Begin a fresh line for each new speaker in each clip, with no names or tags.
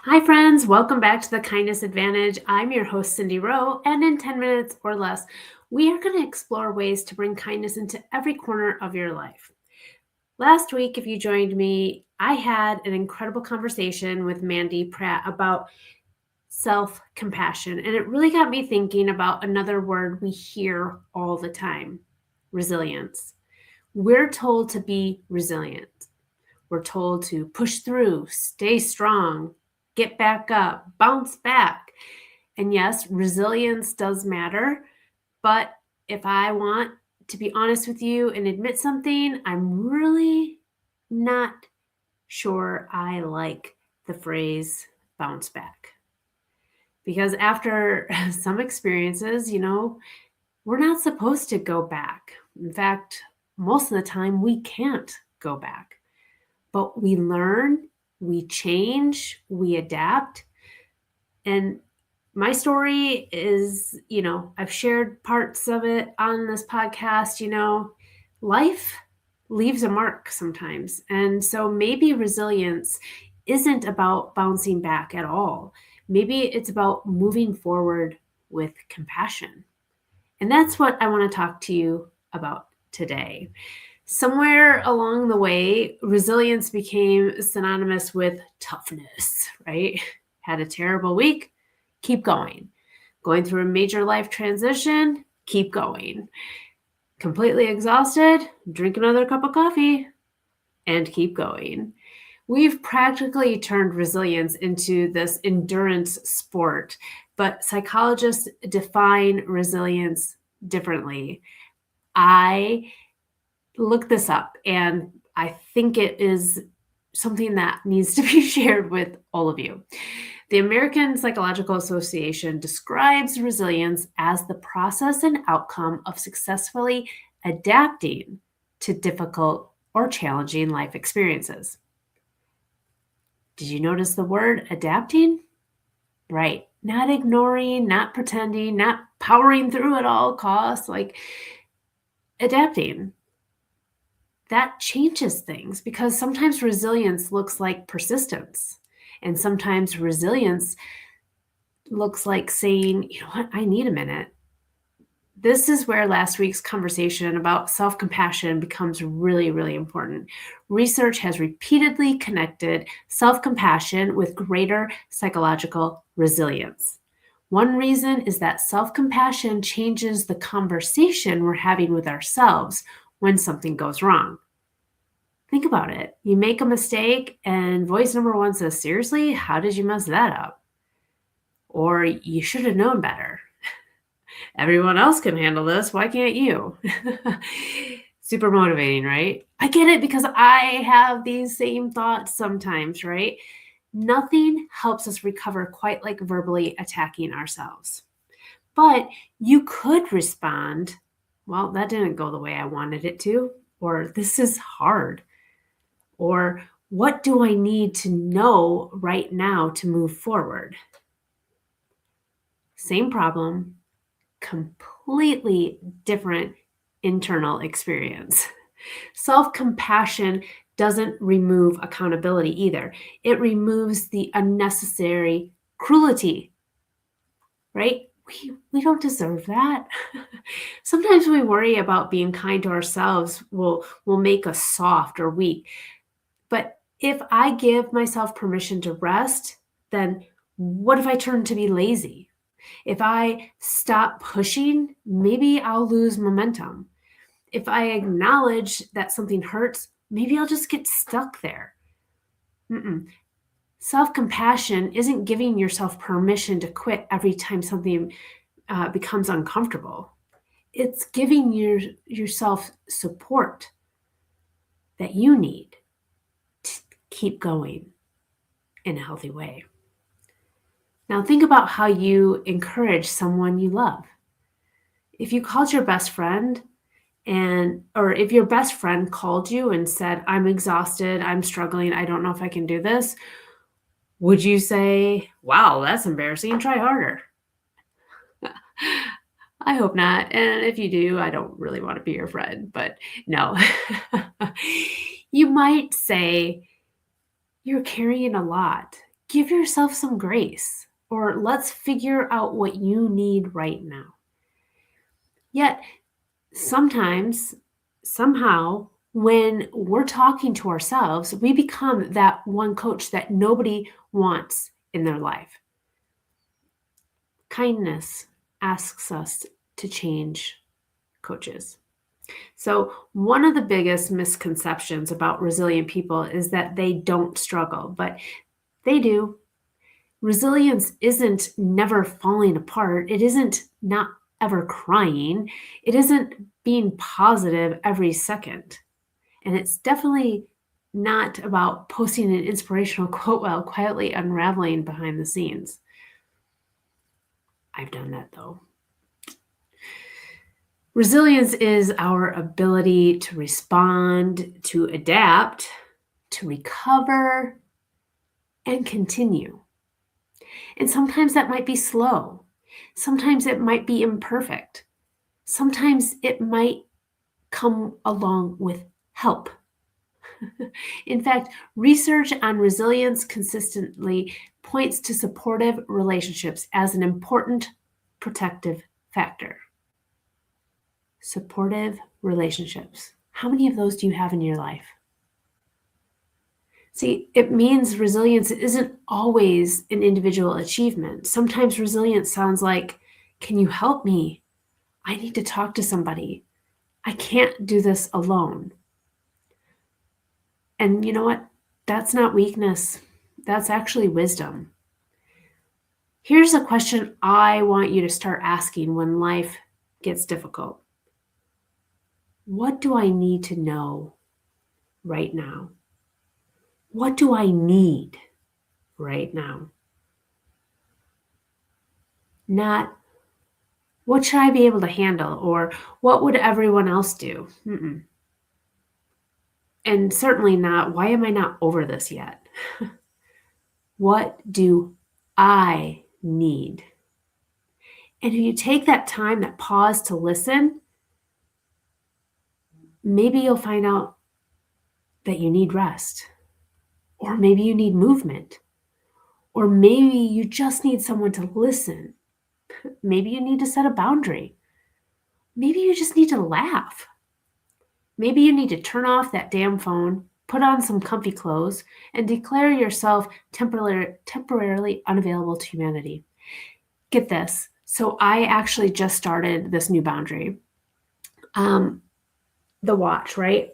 Hi, friends. Welcome back to the Kindness Advantage. I'm your host, Cindy Rowe, and in 10 minutes or less, we are going to explore ways to bring kindness into every corner of your life. Last week, if you joined me, I had an incredible conversation with Mandi Pratt about self-compassion, and it really got me thinking about another word we hear all the time: resilience. We're told to be resilient. We're told to push through, stay strong, get back up, bounce back. And yes, resilience does matter. But if I want to be honest with you and admit something, I'm really not sure I like the phrase bounce back. Because after some experiences, we're not supposed to go back. In fact, most of the time we can't go back. But we learn, we change, we adapt. And my story is, I've shared parts of it on this podcast. Life leaves a mark sometimes. And so maybe resilience isn't about bouncing back at all. Maybe it's about moving forward with compassion. And that's what I want to talk to you about today. Somewhere along the way, resilience became synonymous with toughness, right? Had a terrible week, keep going. Going through a major life transition, keep going. Completely exhausted, drink another cup of coffee and keep going. We've practically turned resilience into this endurance sport, but psychologists define resilience differently. I looked this up and I think it is something that needs to be shared with all of you. The American Psychological Association describes resilience as the process and outcome of successfully adapting to difficult or challenging life experiences. Did you notice the word adapting? Right. Not ignoring, not pretending, not powering through at all costs, like adapting. That changes things because sometimes resilience looks like persistence. And sometimes resilience looks like saying, you know what, I need a minute. This is where last week's conversation about self-compassion becomes really, really important. Research has repeatedly connected self-compassion with greater psychological resilience. One reason is that self-compassion changes the conversation we're having with ourselves when something goes wrong. Think about it. You make a mistake and voice number one says, seriously, how did you mess that up? Or you should have known better. Everyone else can handle this. Why can't you? Super motivating, right? I get it because I have these same thoughts sometimes, right? Nothing helps us recover quite like verbally attacking ourselves. But you could respond, well, that didn't go the way I wanted it to, or this is hard, or what do I need to know right now to move forward? Same problem, completely different internal experience. Self-compassion doesn't remove accountability either. It removes the unnecessary cruelty, right? We don't deserve that. Sometimes we worry about being kind to ourselves will make us soft or weak. But if I give myself permission to rest, then what if I turn to be lazy? If I stop pushing, maybe I'll lose momentum. If I acknowledge that something hurts, maybe I'll just get stuck there. Self-compassion isn't giving yourself permission to quit every time something becomes uncomfortable. It's giving yourself support that you need to keep going in a healthy way. Now think about how you encourage someone you love. If you called your best friend or if your best friend called you and said, I'm exhausted, I'm struggling, I don't know if I can do this, would you say, wow, that's embarrassing, try harder? I hope not. And if you do, I don't really want to be your friend, but no. You might say, you're carrying a lot. give yourself some grace, or let's figure out what you need right now. Yet sometimes, somehow, when we're talking to ourselves, we become that one coach that nobody wants in their life. Kindness asks us to change coaches. So, one of the biggest misconceptions about resilient people is that they don't struggle, but they do. Resilience isn't never falling apart. It isn't not ever crying. It isn't being positive every second. And it's definitely not about posting an inspirational quote while quietly unraveling behind the scenes. I've done that though. Resilience is our ability to respond, to adapt, to recover, and continue. And sometimes that might be slow. Sometimes it might be imperfect. Sometimes it might come along with help. In fact, research on resilience consistently points to supportive relationships as an important protective factor. Supportive relationships. How many of those do you have in your life? See, it means resilience isn't always an individual achievement. Sometimes resilience sounds like, can you help me? I need to talk to somebody. I can't do this alone. And you know what? That's not weakness. That's actually wisdom. Here's a question I want you to start asking when life gets difficult. What do I need to know right now? What do I need right now? Not what should I be able to handle, or what would everyone else do? And certainly not, why am I not over this yet? What do I need? And if you take that time, that pause to listen, maybe you'll find out that you need rest, or maybe you need movement, or maybe you just need someone to listen. Maybe you need to set a boundary. Maybe you just need to laugh. Maybe you need to turn off that damn phone, put on some comfy clothes, and declare yourself temporarily unavailable to humanity. Get this. So I actually just started this new boundary. The watch, right?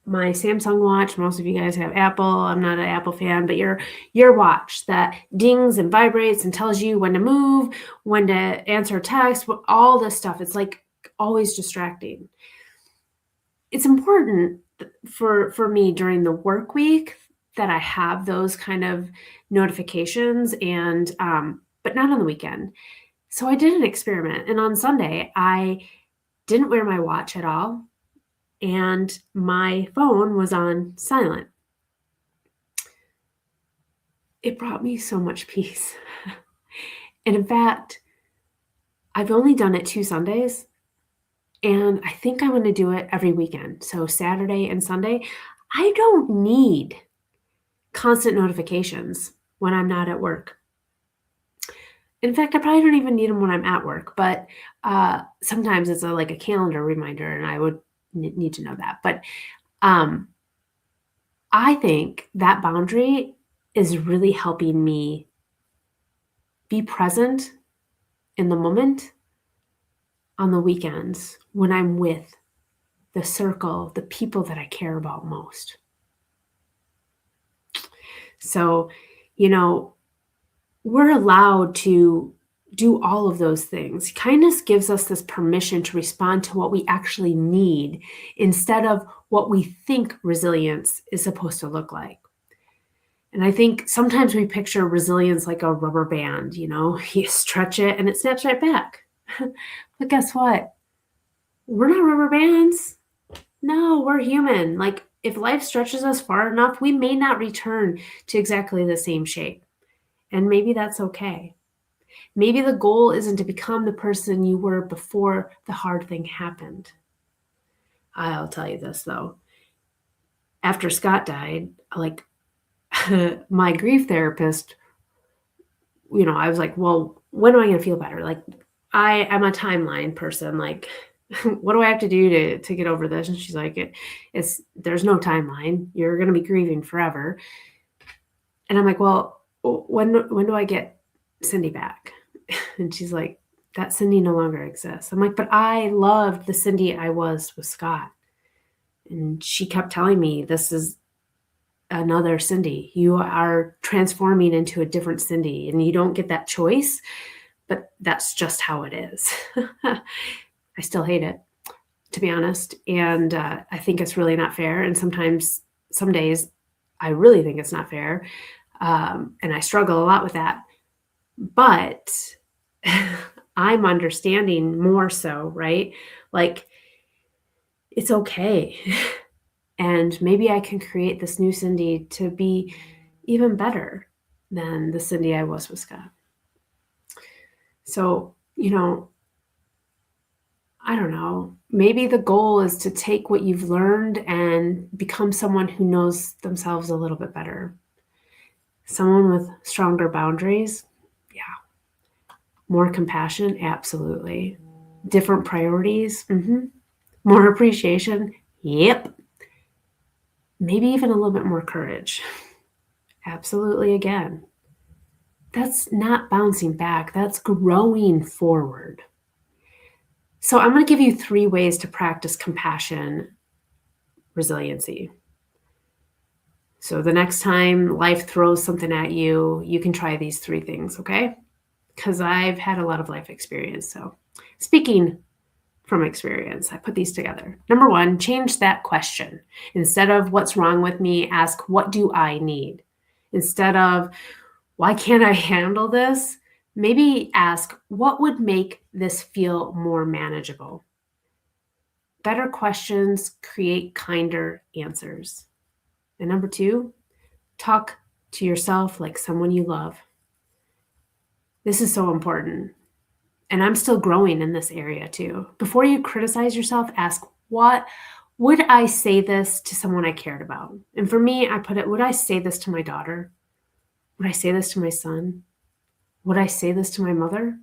My Samsung watch. Most of you guys have Apple. I'm not an Apple fan, but your watch that dings and vibrates and tells you when to move, when to answer a text, all this stuff. It's like always distracting. It's important for me during the work week that I have those kind of notifications, and but not on the weekend. So I did an experiment, and on Sunday I didn't wear my watch at all, and my phone was on silent. It brought me so much peace. And in fact, I've only done it 2 Sundays, and I think I'm going to do it every weekend. So Saturday and Sunday, I don't need constant notifications when I'm not at work. In fact, I probably don't even need them when I'm at work, but sometimes it's like a calendar reminder, and I would need to know that. But I think that boundary is really helping me be present in the moment on the weekends when I'm with the circle, the people that I care about most. So, we're allowed to do all of those things. Kindness gives us this permission to respond to what we actually need instead of what we think resilience is supposed to look like. And I think sometimes we picture resilience like a rubber band, you stretch it and it snaps right back. But guess what? We're not rubber bands. No, we're human. Like, if life stretches us far enough, we may not return to exactly the same shape. And maybe that's okay. Maybe the goal isn't to become the person you were before the hard thing happened. I'll tell you this, though. After Scott died, my grief therapist I was like, well, when am I going to feel better? Like, I am a timeline person. Like, what do I have to do to get over this? And she's like, there's no timeline. You're going to be grieving forever. And I'm like, well, when do I get Cindy back? And she's like, that Cindy no longer exists. I'm like, but I loved the Cindy I was with Scott. And she kept telling me, this is another Cindy. You are transforming into a different Cindy, and you don't get that choice, but that's just how it is. I still hate it, to be honest. And I think it's really not fair. And sometimes, some days, I really think it's not fair. And I struggle a lot with that. But I'm understanding more so, right? Like, it's okay. And maybe I can create this new Cindy to be even better than the Cindy I was with Scott. So, I don't know. Maybe the goal is to take what you've learned and become someone who knows themselves a little bit better. Someone with stronger boundaries. Yeah. More compassion. Absolutely. Different priorities. Mm-hmm. More appreciation. Yep. Maybe even a little bit more courage. Absolutely, again. That's not bouncing back. That's growing forward. So I'm going to give you 3 ways to practice compassion resiliency. So the next time life throws something at you, you can try these 3 things, okay? Because I've had a lot of life experience. So speaking from experience, I put these together. Number 1, change that question. Instead of what's wrong with me, ask what do I need? Instead of why can't I handle this? Maybe ask what would make this feel more manageable? Better questions create kinder answers. And number 2, talk to yourself like someone you love. This is so important. And I'm still growing in this area too. Before you criticize yourself, ask, what would I say this to someone I cared about? And for me, I put it, would I say this to my daughter? Would I say this to my son? Would I say this to my mother?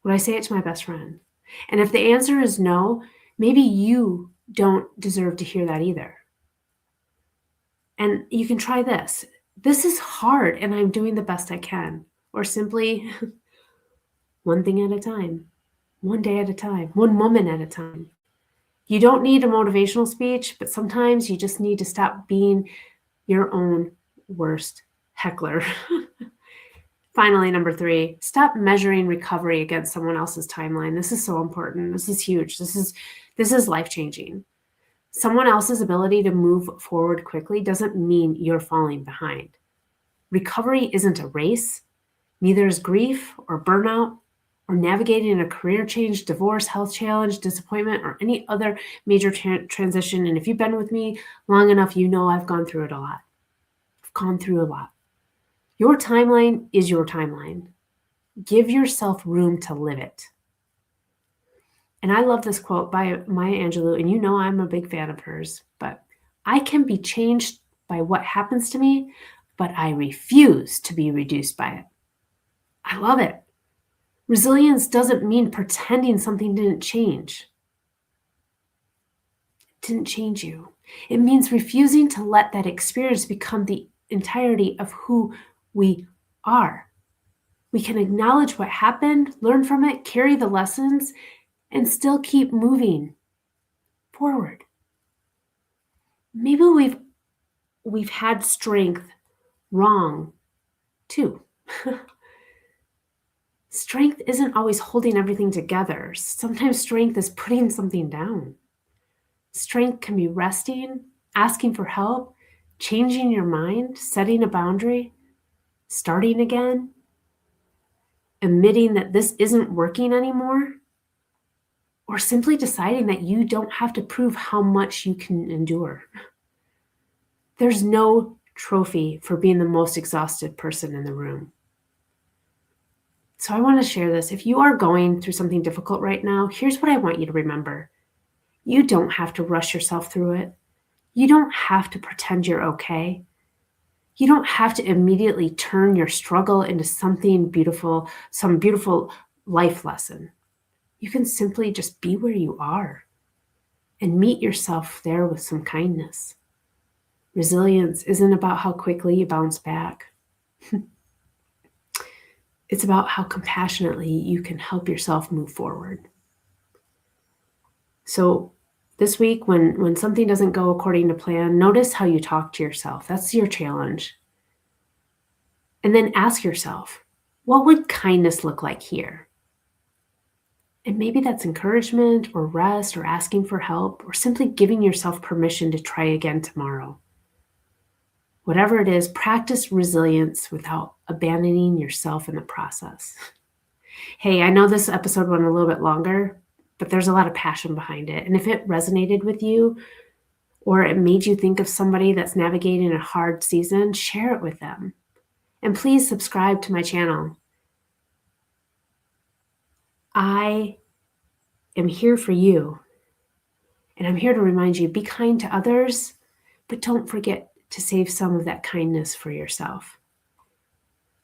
Would I say it to my best friend? And if the answer is no, maybe you don't deserve to hear that either. And you can try this. This is hard and I'm doing the best I can. Or simply one thing at a time, one day at a time, one moment at a time. You don't need a motivational speech, but sometimes you just need to stop being your own worst heckler. Finally, number 3, stop measuring recovery against someone else's timeline. This is so important. This is huge. This is life-changing. Someone else's ability to move forward quickly doesn't mean you're falling behind. Recovery isn't a race. Neither is grief or burnout or navigating a career change, divorce, health challenge, disappointment, or any other major transition. And if you've been with me long enough, you know I've gone through it a lot. I've gone through a lot. Your timeline is your timeline. Give yourself room to live it. And I love this quote by Maya Angelou, and you know I'm a big fan of hers, but I can be changed by what happens to me, but I refuse to be reduced by it. I love it. Resilience doesn't mean pretending something didn't change. It didn't change you. It means refusing to let that experience become the entirety of who we are. We can acknowledge what happened, learn from it, carry the lessons, and still keep moving forward. Maybe we've had strength wrong too. Strength isn't always holding everything together. Sometimes strength is putting something down. Strength can be resting, asking for help, changing your mind, setting a boundary, starting again, admitting that this isn't working anymore, or simply deciding that you don't have to prove how much you can endure. There's no trophy for being the most exhausted person in the room. So I want to share this. If you are going through something difficult right now, here's what I want you to remember. You don't have to rush yourself through it. You don't have to pretend you're okay. You don't have to immediately turn your struggle into something beautiful, some beautiful life lesson. You can simply just be where you are and meet yourself there with some kindness. Resilience isn't about how quickly you bounce back. It's about how compassionately you can help yourself move forward. So this week, when something doesn't go according to plan, notice how you talk to yourself. That's your challenge. And then ask yourself, what would kindness look like here? And maybe that's encouragement or rest or asking for help or simply giving yourself permission to try again tomorrow. Whatever it is, practice resilience without abandoning yourself in the process. Hey, I know this episode went a little bit longer, but there's a lot of passion behind it. And if it resonated with you or it made you think of somebody that's navigating a hard season, share it with them. And please subscribe to my channel. I am here for you. And I'm here to remind you, be kind to others, but don't forget to save some of that kindness for yourself.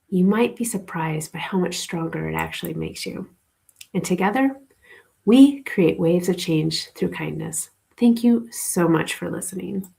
You might be surprised by how much stronger it actually makes you. And together, we create waves of change through kindness. Thank you so much for listening.